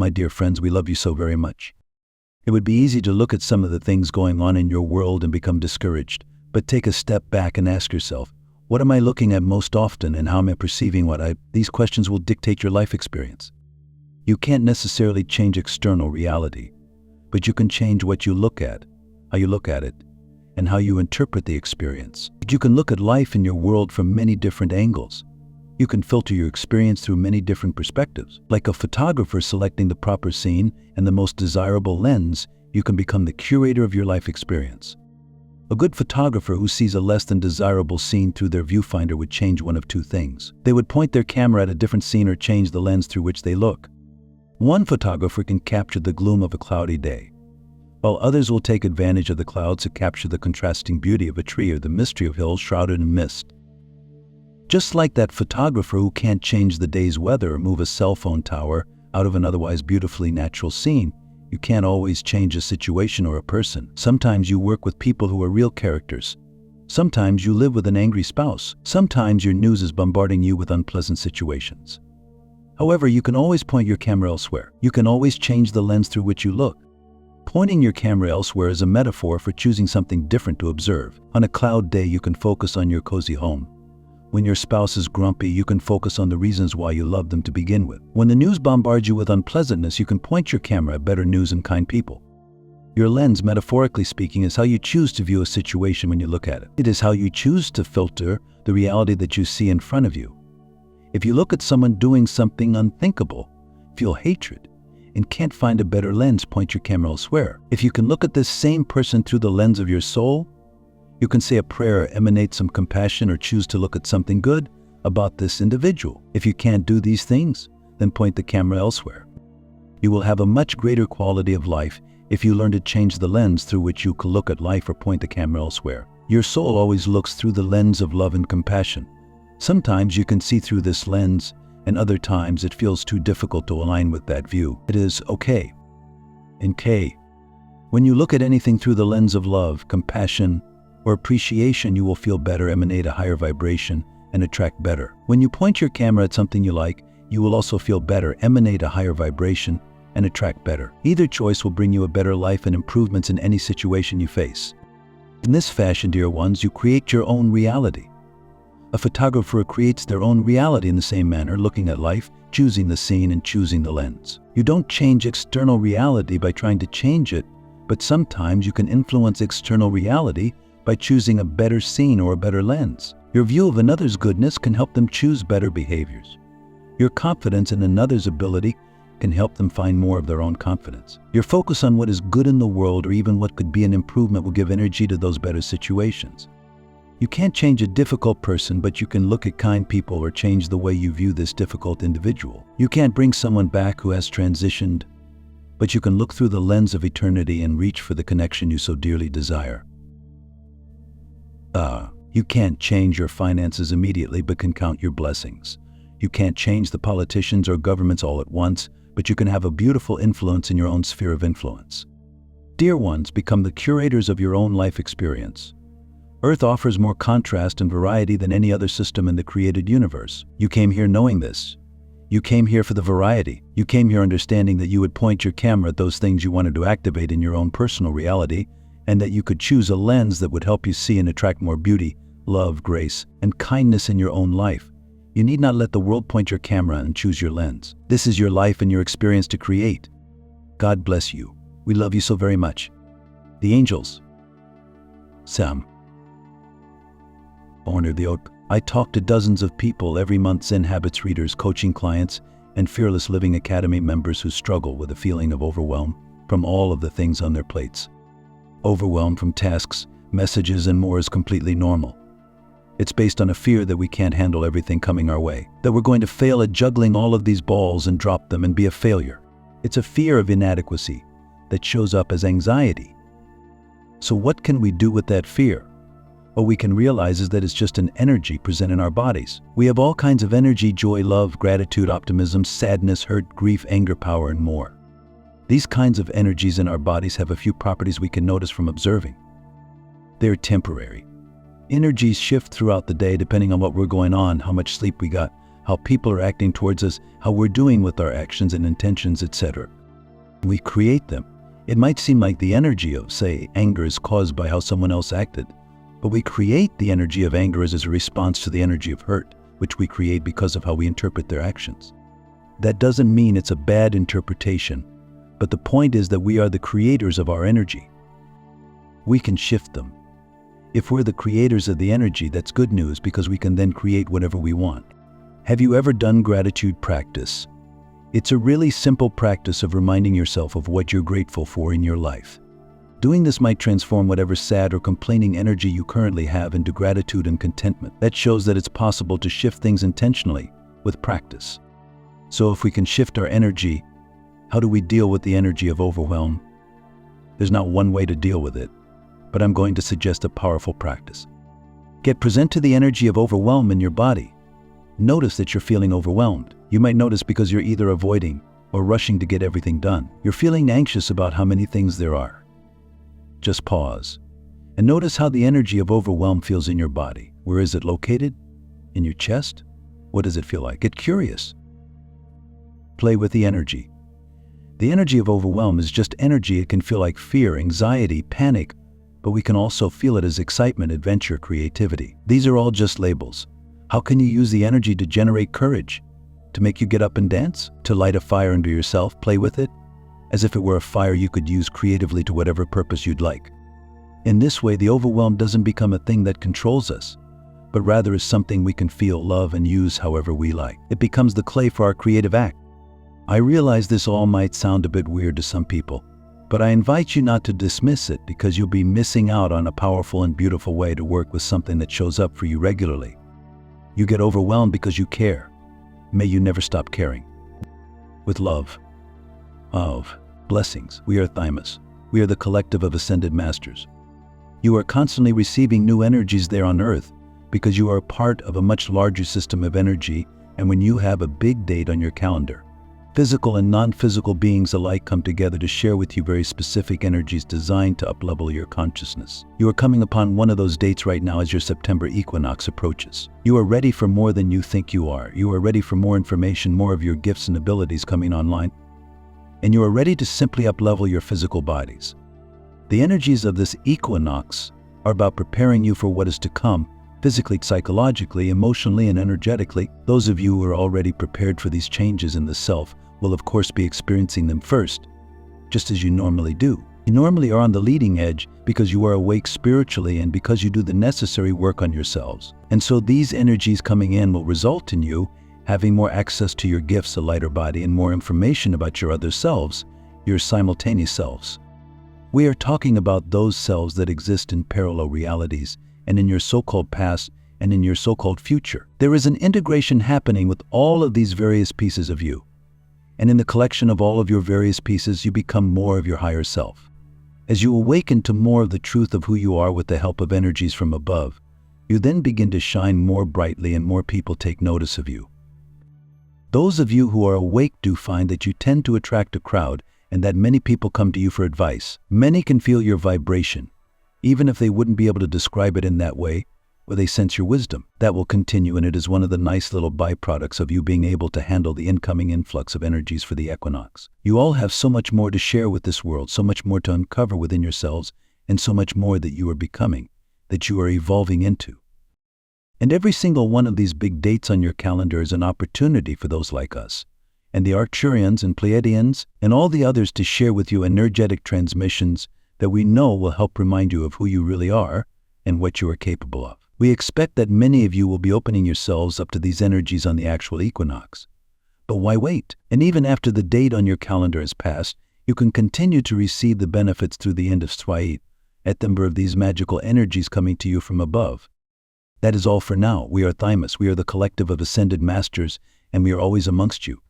my dear friends, we love you so very much. It would be easy to look at some of the things going on in your world and become discouraged, but take a step back and ask yourself, what am I looking at most often and how am I perceiving These questions will dictate your life experience. You can't necessarily change external reality, but you can change what you look at, how you look at it, and how you interpret the experience. You can look at life in your world from many different angles. You can filter your experience through many different perspectives. Like a photographer selecting the proper scene and the most desirable lens, you can become the curator of your life experience. A good photographer who sees a less than desirable scene through their viewfinder would change one of two things. They would point their camera at a different scene or change the lens through which they look. One photographer can capture the gloom of a cloudy day, while others will take advantage of the clouds to capture the contrasting beauty of a tree or the mystery of hills shrouded in mist. Just like that photographer who can't change the day's weather or move a cell phone tower out of an otherwise beautifully natural scene, you can't always change a situation or a person. Sometimes you work with people who are real characters. Sometimes you live with an angry spouse. Sometimes your news is bombarding you with unpleasant situations. However, you can always point your camera elsewhere. You can always change the lens through which you look. Pointing your camera elsewhere is a metaphor for choosing something different to observe. On a cloud day, you can focus on your cozy home. When your spouse is grumpy, you can focus on the reasons why you love them to begin with. When the news bombards you with unpleasantness, you can point your camera at better news and kind people. Your lens, metaphorically speaking, is how you choose to view a situation when you look at it. It is how you choose to filter the reality that you see in front of you. If you look at someone doing something unthinkable, feel hatred, and can't find a better lens, point your camera elsewhere. If you can look at this same person through the lens of your soul, you can say a prayer, emanate some compassion, or choose to look at something good about this individual. If you can't do these things, then point the camera elsewhere. You will have a much greater quality of life if you learn to change the lens through which you can look at life or point the camera elsewhere. Your soul always looks through the lens of love and compassion. Sometimes you can see through this lens, and other times it feels too difficult to align with that view. It is okay. In K, when you look at anything through the lens of love, compassion, or appreciation, you will feel better, emanate a higher vibration, and attract better. When you point your camera at something you like, you will also feel better, emanate a higher vibration, and attract better. Either choice will bring you a better life and improvements in any situation you face. In this fashion, dear ones, you create your own reality. A photographer creates their own reality in the same manner, looking at life, choosing the scene, and choosing the lens. You don't change external reality by trying to change it, but sometimes you can influence external reality by choosing a better scene or a better lens. Your view of another's goodness can help them choose better behaviors. Your confidence in another's ability can help them find more of their own confidence. Your focus on what is good in the world or even what could be an improvement will give energy to those better situations. You can't change a difficult person, but you can look at kind people or change the way you view this difficult individual. You can't bring someone back who has transitioned, but you can look through the lens of eternity and reach for the connection you so dearly desire. You can't change your finances immediately, but can count your blessings. You can't change the politicians or governments all at once, but you can have a beautiful influence in your own sphere of influence. Dear ones, become the curators of your own life experience. Earth offers more contrast and variety than any other system in the created universe. You came here knowing this. You came here for the variety. You came here understanding that you would point your camera at those things you wanted to activate in your own personal reality, and that you could choose a lens that would help you see and attract more beauty, love, grace, and kindness in your own life. You need not let the world point your camera and choose your lens. This is your life and your experience to create. God bless you. We love you so very much. The angels. Sam. Owner the Oak. I talk to dozens of people every month, Zen Habits readers, coaching clients, and Fearless Living Academy members who struggle with a feeling of overwhelm from all of the things on their plates. Overwhelm from tasks, messages, and more is completely normal. It's based on a fear that we can't handle everything coming our way, that we're going to fail at juggling all of these balls and drop them and be a failure. It's a fear of inadequacy that shows up as anxiety. So what can we do with that fear? What we can realize is that it's just an energy present in our bodies. We have all kinds of energy: joy, love, gratitude, optimism, sadness, hurt, grief, anger, power, and more. These kinds of energies in our bodies have a few properties we can notice from observing. They're temporary. Energies shift throughout the day depending on what we're going on, how much sleep we got, how people are acting towards us, how we're doing with our actions and intentions, etc. We create them. It might seem like the energy of, say, anger is caused by how someone else acted, but we create the energy of anger as a response to the energy of hurt, which we create because of how we interpret their actions. That doesn't mean it's a bad interpretation, but the point is that we are the creators of our energy. We can shift them. If we're the creators of the energy, that's good news because we can then create whatever we want. Have you ever done gratitude practice? It's a really simple practice of reminding yourself of what you're grateful for in your life. Doing this might transform whatever sad or complaining energy you currently have into gratitude and contentment. That shows that it's possible to shift things intentionally with practice. So if we can shift our energy, how do we deal with the energy of overwhelm? There's not one way to deal with it, but I'm going to suggest a powerful practice. Get present to the energy of overwhelm in your body. Notice that you're feeling overwhelmed. You might notice because you're either avoiding or rushing to get everything done. You're feeling anxious about how many things there are. Just pause and notice how the energy of overwhelm feels in your body. Where is it located? In your chest? What does it feel like? Get curious. Play with the energy. The energy of overwhelm is just energy. It can feel like fear, anxiety, panic, but we can also feel it as excitement, adventure, creativity. These are all just labels. How can you use the energy to generate courage? To make you get up and dance? To light a fire under yourself? Play with it? As if it were a fire you could use creatively to whatever purpose you'd like. In this way, the overwhelm doesn't become a thing that controls us, but rather is something we can feel, love, and use however we like. It becomes the clay for our creative act. I realize this all might sound a bit weird to some people, but I invite you not to dismiss it because you'll be missing out on a powerful and beautiful way to work with something that shows up for you regularly. You get overwhelmed because you care. May you never stop caring. With love. Blessings. We are Thymus. We are the collective of ascended masters. You are constantly receiving new energies there on Earth because you are a part of a much larger system of energy, and when you have a big date on your calendar, physical and non-physical beings alike come together to share with you very specific energies designed to uplevel your consciousness. You are coming upon one of those dates right now as your September equinox approaches. You are ready for more than you think you are. You are ready for more information, more of your gifts and abilities coming online. And you are ready to simply uplevel your physical bodies. The energies of this equinox are about preparing you for what is to come, physically, psychologically, emotionally, and energetically. Those of you who are already prepared for these changes in the self will of course be experiencing them first, just as you normally do. You normally are on the leading edge because you are awake spiritually and because you do the necessary work on yourselves. And so these energies coming in will result in you having more access to your gifts, a lighter body, and more information about your other selves, your simultaneous selves. We are talking about those selves that exist in parallel realities and in your so-called past and in your so-called future. There is an integration happening with all of these various pieces of you. And in the collection of all of your various pieces, you become more of your higher self. As you awaken to more of the truth of who you are with the help of energies from above, you then begin to shine more brightly and more people take notice of you. Those of you who are awake do find that you tend to attract a crowd and that many people come to you for advice. Many can feel your vibration, even if they wouldn't be able to describe it in that way, or they sense your wisdom. That will continue, and it is one of the nice little byproducts of you being able to handle the incoming influx of energies for the equinox. You all have so much more to share with this world, so much more to uncover within yourselves, and so much more that you are becoming, that you are evolving into. And every single one of these big dates on your calendar is an opportunity for those like us, and the Arcturians and Pleiadians, and all the others to share with you energetic transmissions that we know will help remind you of who you really are and what you are capable of. We expect that many of you will be opening yourselves up to these energies on the actual equinox. But why wait? And even after the date on your calendar has passed, you can continue to receive the benefits through the end of STARSEEDS, at the number of these magical energies coming to you from above. That is all for now. We are Thymus. We are the collective of ascended masters, and we are always amongst you.